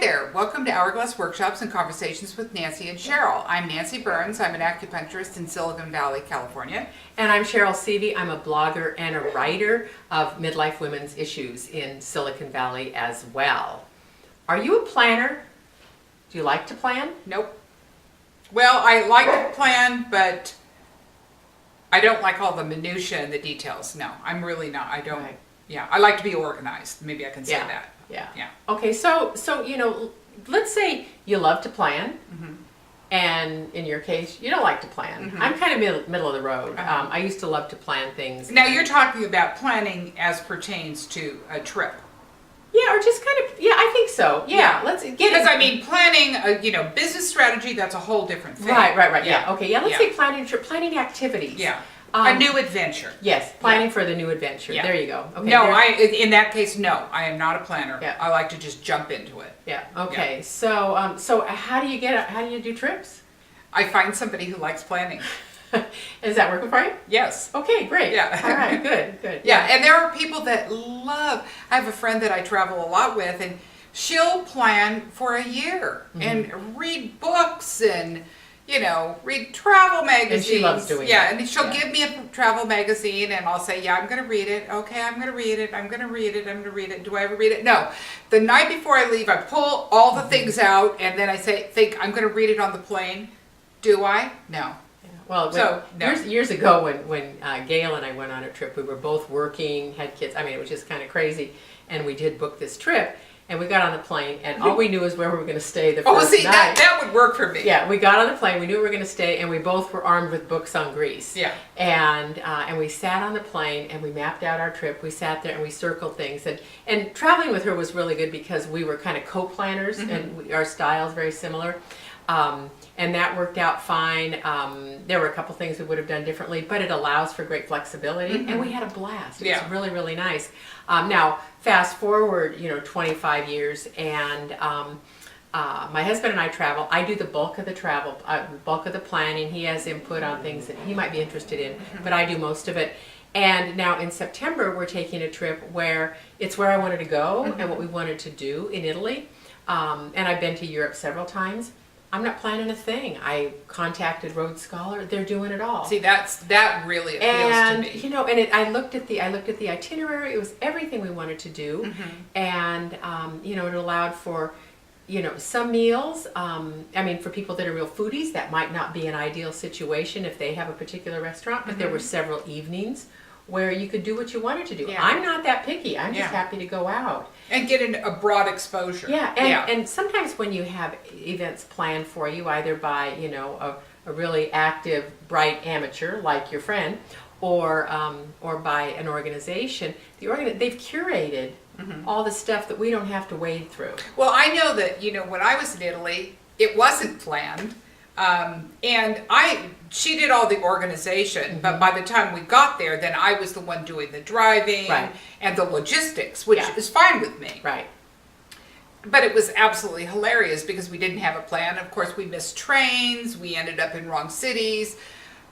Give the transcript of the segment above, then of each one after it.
there. Welcome to Hourglass Workshops and Conversations with Nancy and Cheryl. I'm Nancy Burns. I'm an acupuncturist in Silicon Valley, California. And I'm Cheryl Seavey. I'm a blogger and a writer of midlife women's issues in Silicon Valley as well. Are you a planner? Do you like to plan? Nope. Well, I like to plan, but I don't like all the minutia and the details. No, I'm really not. I don't. Right. Yeah, I like to be organized. Maybe I can say Yeah. that. Yeah. Yeah. Okay, so let's say you love to plan, and in your case, you don't like to plan. I'm kind of middle of the road. I used to love to plan things. Now you're talking about planning as pertains to a trip. Yeah, or just kind of, I think so. Yeah, let's get it. Because I mean, planning, business strategy, that's a whole different thing. Right. Yeah. Okay. Yeah. Let's Yeah. say planning activities. Yeah. A new adventure. Yes, planning for the new adventure. Yeah. There you go. Okay. No, in that case, no, I am not a planner. Yeah. I like to just jump into it. Yeah. Okay. So, so how do you do trips? I find somebody who likes planning. Is that working for you? Yes. Okay. Great. Yeah. All right. Good. Yeah, and there are people that love. I have a friend that I travel a lot with, and she'll plan for a year and read books and read travel magazines. And she loves doing Yeah, that. and she'll Yeah. give me a travel magazine, and I'll say, yeah, I'm going to read it. Okay, I'm going to read it. I'm going to read it. I'm going to read it. Do I ever read it? No. The night before I leave, I pull all the things out, and then I think I'm going to read it on the plane. Do I? No. Well, So, no. years ago when Gail and I went on a trip, we were both working, had kids. I mean, it was just kind of crazy, and we did book this trip. And we got on the plane, and all we knew is where we were going to stay the first night. That would work for me. Yeah, we got on the plane. We knew we were going to stay, and we both were armed with books on Greece. Yeah. And we sat on the plane, and we mapped out our trip. We sat there, and we circled things. And traveling with her was really good because we were kind of co-planners, and our styles very similar. And that worked out fine. There were a couple things we would have done differently, but it allows for great flexibility, and we had a blast. It was really, really nice. Now, fast forward, 25 years, and my husband and I travel. I do the bulk of the travel, bulk of the planning. He has input on things that he might be interested in, but I do most of it. And now in September, we're taking a trip where it's where I wanted to go and what we wanted to do in Italy. And I've been to Europe several times. I'm not planning a thing. I contacted Road Scholar. They're doing it all. See, that really appeals to me. And I looked at the itinerary. It was everything we wanted to do, and it allowed for some meals. For people that are real foodies, that might not be an ideal situation if they have a particular restaurant. But there were several evenings where you could do what you wanted to do. Yeah. I'm not that picky. I'm just happy to go out. And get a broad exposure. And sometimes when you have events planned for you, either by, a really active, bright amateur like your friend, or by an organization, they've curated all the stuff that we don't have to wade through. Well, I know that, when I was in Italy, it wasn't planned. And she did all the organization, but by the time we got there, then I was the one doing the driving and the logistics, which is fine with me. Right. But it was absolutely hilarious because we didn't have a plan. Of course, we missed trains. We ended up in wrong cities.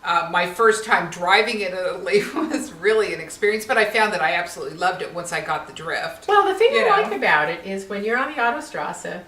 My first time driving in Italy was really an experience, but I found that I absolutely loved it once I got the drift. Well, the thing I like about it is when you're on the Autostrasse,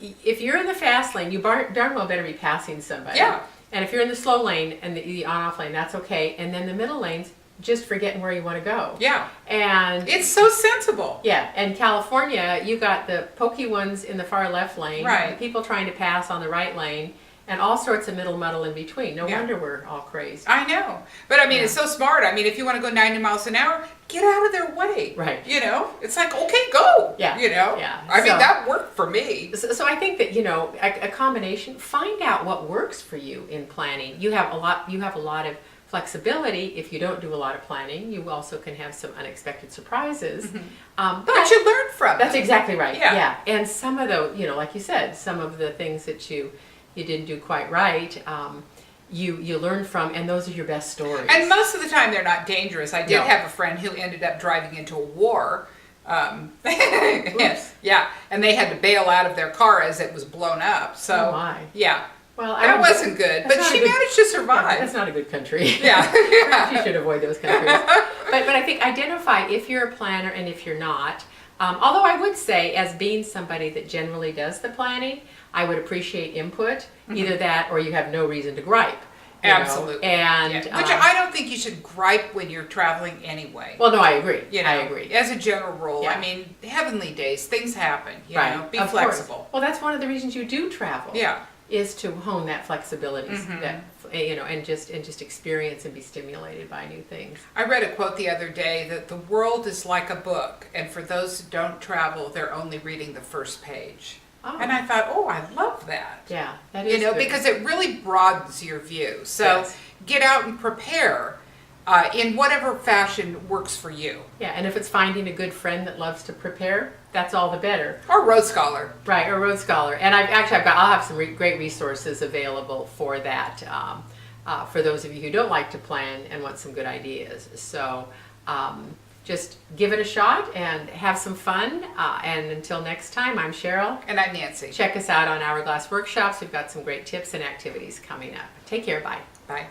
if you're in the fast lane, you darn well better be passing somebody. Yeah. And if you're in the slow lane and the on-off lane, that's okay. And then the middle lanes, just forgetting where you want to go. Yeah. And it's so sensible. Yeah. And California, you got the pokey ones in the far left lane. Right. People trying to pass on the right lane. And all sorts of middle muddle in between. No wonder we're all crazed. I know. But it's so smart. If you want to go 90 miles an hour, get out of their way. Right. It's like, okay, go. Yeah. Yeah. That worked for me. So I think that, a combination, find out what works for you in planning. You have a lot of flexibility if you don't do a lot of planning. You also can have some unexpected surprises. But you learn from it. That's exactly right. Yeah. And some of the, like you said, some of the things that you didn't do quite right, you learn from, and those are your best stories. And most of the time they're not dangerous. I did have a friend who ended up driving into a war. Yeah, and they had to bail out of their car as it was blown up. So, oh my. Yeah. Well, that wasn't good, but she managed to survive. That's not a good country. Yeah. You should avoid those countries. But I think identify if you're a planner and if you're not. Although I would say, as being somebody that generally does the planning, I would appreciate input, either that or you have no reason to gripe. you know, Absolutely. And Yeah. Which I don't think you should gripe when you're traveling anyway. well, no, I agree. You know, I agree. As a general rule, Yeah. I mean, heavenly days, things happen. You Right. know, be Of flexible. course. Well, that's one of the reasons you do travel. Yeah. Is to hone that flexibility, Mm-hmm. that and just experience and be stimulated by new things. I read a quote the other day that the world is like a book, and for those who don't travel, they're only reading the first page. Oh. And I thought, oh, I love that. Yeah, that is You know, good. because it really broadens your view. So Yes. get out and prepare in whatever fashion works for you. Yeah, and if it's finding a good friend that loves to prepare, that's all the better. Or road scholar. Right, or road scholar. And I'll have some great resources available for that, for those of you who don't like to plan and want some good ideas. So just give it a shot and have some fun. And until next time, I'm Cheryl. And I'm Nancy. Check us out on Hourglass Workshops. We've got some great tips and activities coming up. Take care. Bye. Bye.